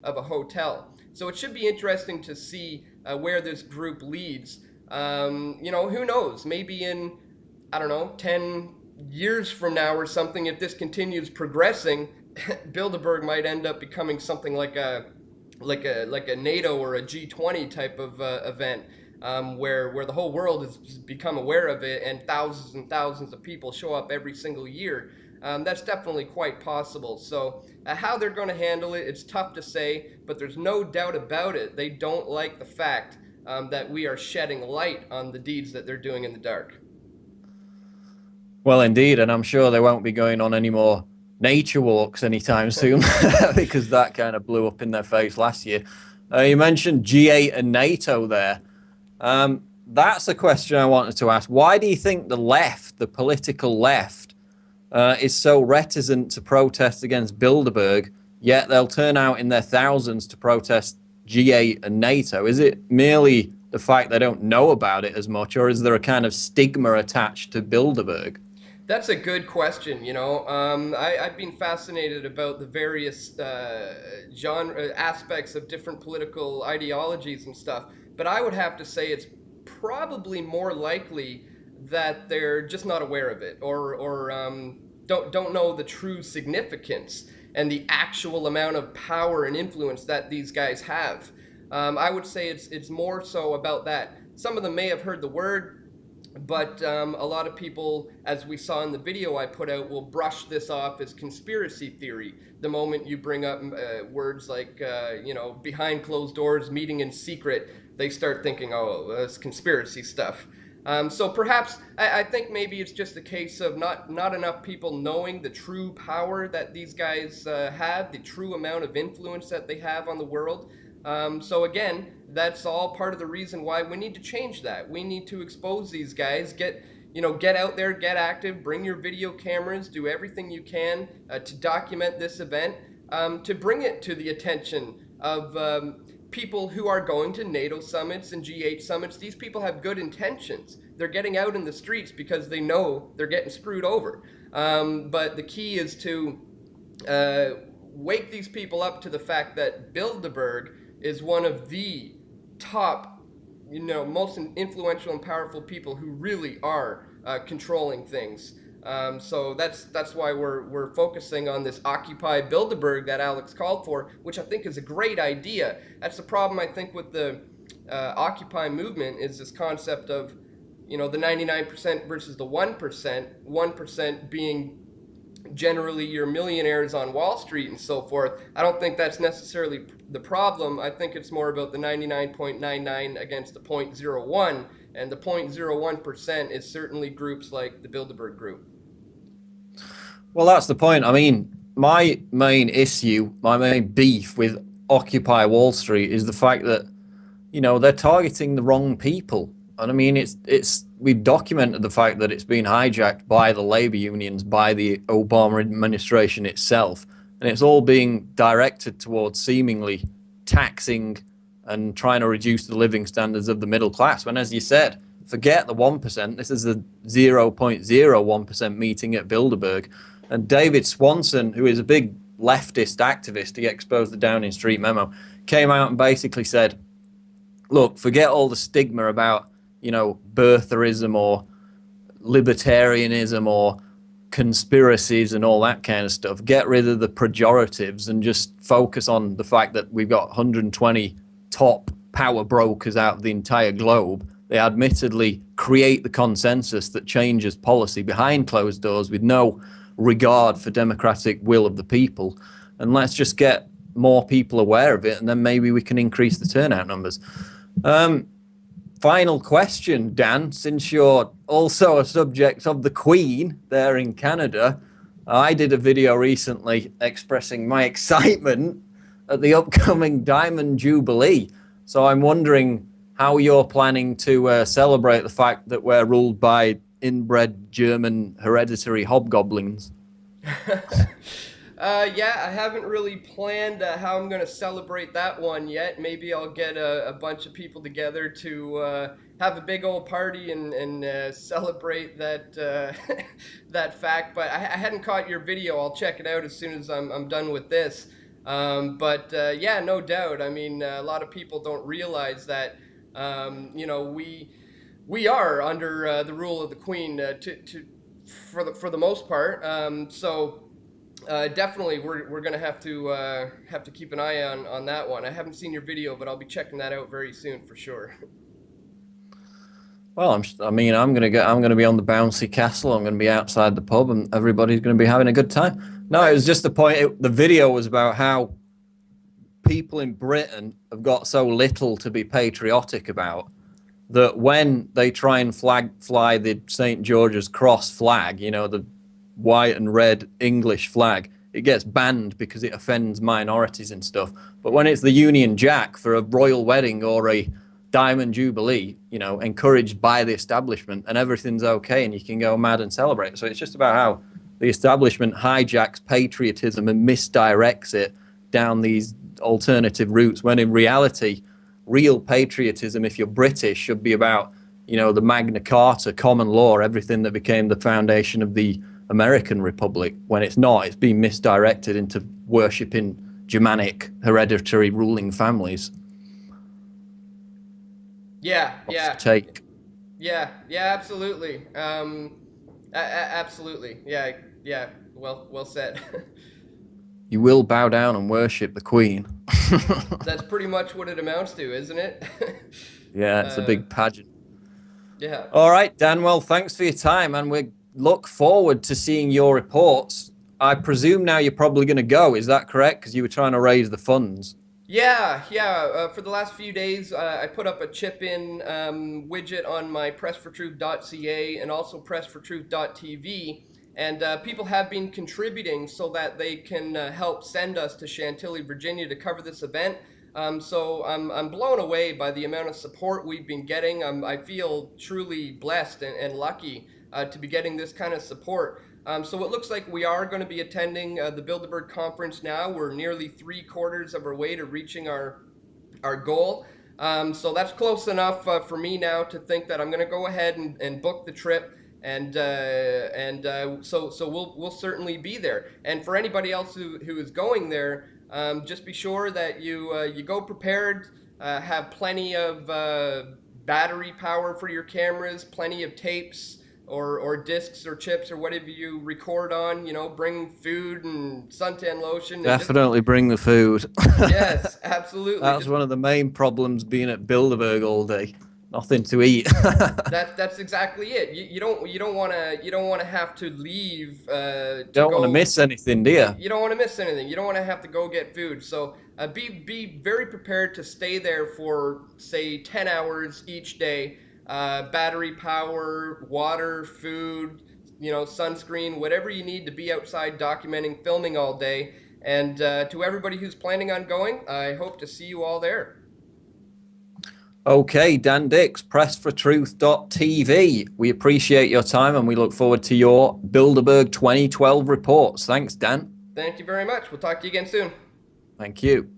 of a hotel. So it should be interesting to see where this group leads. You know, who knows? Maybe in, I don't know, 10 years from now or something, if this continues progressing, Bilderberg might end up becoming something like a NATO or a G20 type of event, where the whole world has become aware of it and thousands of people show up every single year. That's definitely quite possible. So how they're going to handle it, it's tough to say, but there's no doubt about it. They don't like the fact that we are shedding light on the deeds that they're doing in the dark. Well, indeed, and I'm sure they won't be going on any more nature walks anytime soon because that kind of blew up in their face last year. You mentioned G8 and NATO there. That's a question I wanted to ask. Why do you think the left, the political left, is so reticent to protest against Bilderberg, yet they'll turn out in their thousands to protest G8 and NATO? Is it merely the fact they don't know about it as much, or is there a kind of stigma attached to Bilderberg? That's a good question. You know, I've been fascinated about the various genre aspects of different political ideologies and stuff, but I would have to say it's probably more likely that they're just not aware of it, or don't know the true significance and the actual amount of power and influence that these guys have. I would say it's more so about that. Some of them may have heard the word, but a lot of people, as we saw in the video I put out, will brush this off as conspiracy theory. The moment you bring up words like, you know, behind closed doors, meeting in secret, they start thinking, oh, that's conspiracy stuff. So perhaps I think maybe it's just a case of not enough people knowing the true power that these guys have, the true amount of influence that they have on the world. So again, that's all part of the reason why we need to change that. We need to expose these guys, get out there, get active, bring your video cameras, do everything you can to document this event, to bring it to the attention of people who are going to NATO summits and G8 summits. These people have good intentions. They're getting out in the streets because they know they're getting screwed over. But the key is to wake these people up to the fact that Bilderberg is one of the top, you know, most influential and powerful people who really are controlling things. So that's why we're focusing on this Occupy Bilderberg that Alex called for, which I think is a great idea. That's the problem I think with the Occupy movement, is this concept of, you know, the 99% versus the 1%. 1% being generally your millionaires on Wall Street and so forth. I don't think that's necessarily the problem. I think it's more about the 99.99 against the 0.01, and the 0.01% is certainly groups like the Bilderberg Group. Well, that's the point. I mean, my main issue, my main beef with Occupy Wall Street is the fact that, you know, they're targeting the wrong people. And I mean, it's we've documented the fact that it's been hijacked by the labor unions, by the Obama administration itself, and it's all being directed towards seemingly taxing and trying to reduce the living standards of the middle class. When, as you said, forget the 1%. This is the 0.01% meeting at Bilderberg. And David Swanson, who is a big leftist activist, he exposed the Downing Street memo, came out and basically said, look, forget all the stigma about, you know, birtherism or libertarianism or conspiracies and all that kind of stuff. Get rid of the pejoratives and just focus on the fact that we've got 120 top power brokers out of the entire globe. They admittedly create the consensus that changes policy behind closed doors with no regard for democratic will of the people. And let's just get more people aware of it, and then maybe we can increase the turnout numbers. Final question, Dan, since you're also a subject of the Queen there in Canada, I did a video recently expressing my excitement at the upcoming Diamond Jubilee. So I'm wondering how you're planning to celebrate the fact that we're ruled by inbred German hereditary hobgoblins. Yeah, I haven't really planned how I'm going to celebrate that one yet. Maybe I'll get a bunch of people together to have a big old party and celebrate that that fact. But I hadn't caught your video. I'll check it out as soon as I'm done with this. But yeah, no doubt. I mean, a lot of people don't realize that, we are under the rule of the Queen, for the most part. Definitely, we're gonna have to keep an eye on that one. I haven't seen your video, but I'll be checking that out very soon for sure. Well, I mean, I'm gonna be on the bouncy castle. I'm gonna be outside the pub, and everybody's gonna be having a good time. No, it was Nice. just the point. The video was about how people in Britain have got so little to be patriotic about that when they try and fly the St. George's Cross flag, you know, the white and red English flag, it gets banned because it offends minorities and stuff. But when it's the Union Jack for a royal wedding or a Diamond Jubilee, you know, encouraged by the establishment, and everything's okay and you can go mad and celebrate. So it's just about how the establishment hijacks patriotism and misdirects it down these alternative routes, when in reality, real patriotism, if you're British, should be about, you know, the Magna Carta, common law, everything that became the foundation of the American Republic. When it's not, it's being misdirected into worshipping Germanic hereditary ruling families. Yeah, What's your yeah, take? yeah, absolutely. Absolutely. Yeah, yeah. Well said. You will bow down and worship the Queen. That's pretty much what it amounts to, isn't it? Yeah, it's a uh, big pageant. yeah. All right, Dan. Well, thanks for your time, and we look forward to seeing your reports. I presume now you're probably going to go. Is that correct? Because you were trying to raise the funds. Yeah. For the last few days, I put up a chip-in widget on my pressfortruth.ca and also pressfortruth.tv, and people have been contributing so that they can help send us to Chantilly, Virginia, to cover this event. So I'm blown away by the amount of support we've been getting. I feel truly blessed and lucky to be getting this kind of support. So it looks like we are going to be attending the Bilderberg conference now. We're nearly 3/4 of our way to reaching our goal. So that's close enough for me now to think that I'm going to go ahead and book the trip. So we'll certainly be there. And for anybody else who is going there, just be sure that you go prepared. Have plenty of battery power for your cameras, plenty of tapes or discs or chips or whatever you record on. You know, bring food and suntan lotion and just Definitely bring the food. yes, absolutely. That's Just one of the main problems being at Bilderberg all day. Nothing to eat. that's exactly it. You don't want to have to leave to Don't want to go. miss anything, do you? You don't want to miss anything. You don't want to have to go get food. So be very prepared to stay there for say 10 hours each day. Battery power, water, food, sunscreen, whatever you need to be outside documenting, filming all day. And to everybody who's planning on going, I hope to see you all there. Okay, Dan Dicks, pressfortruth.tv. We appreciate your time and we look forward to your Bilderberg 2012 reports. Thanks, Dan. Thank you very much. We'll talk to you again soon. Thank you.